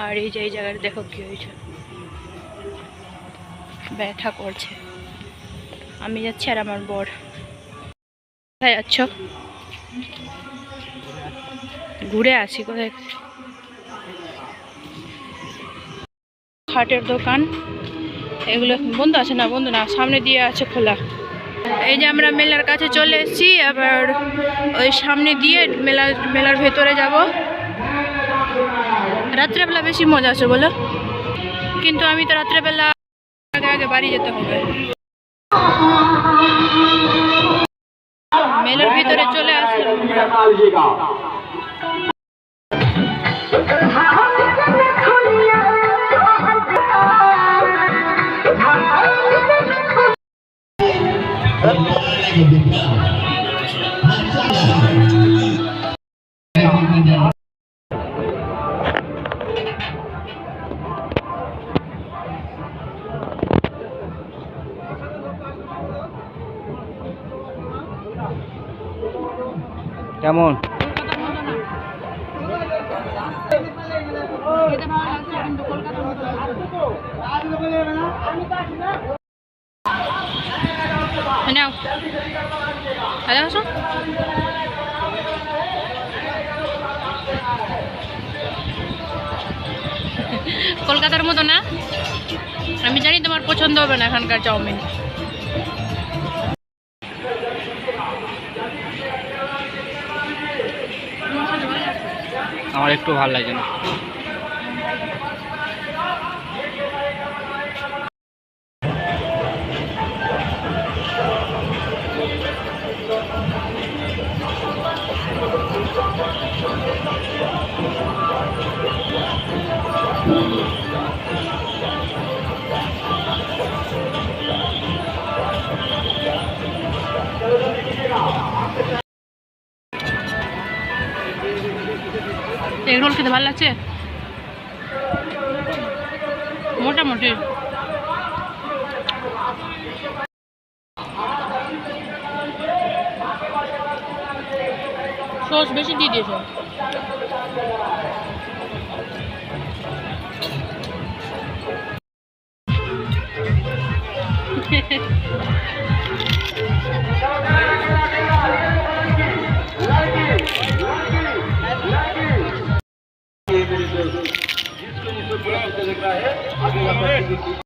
আর এই যে এই জায়গাটা দেখো কি হয়েছে, ব্যথা করছে। আমি যাচ্ছি আর আমার বর। কোথায় যাচ্ছ? ঘুরে আসি। কোথায়? খাটের দোকান। এগুলো বন্ধ আছে না? বন্ধ না, সামনে দিয়ে আছে খোলা। এই যে আমরা মেলার কাছে চলে এসেছি, আবার ওই সামনে দিয়ে মেলার ভেতরে যাব। রাত্রেবেলা বেশি মজা আছে বলো, কিন্তু আমি তো রাত্রেবেলা আগে আগে বাড়ি যেতে হবে। মেলার ভিতরে চলে আসলাম। কেমন? কলকাতার মতো না? আমি জানি তোমার পছন্দ হবে না এখানকার চাউমিন। আমার একটু ভালো লাগে না। এগ রোল খেতে ভালো লাগছে মোটামুটি। সস বেশি দিয়ে দিয়েছ।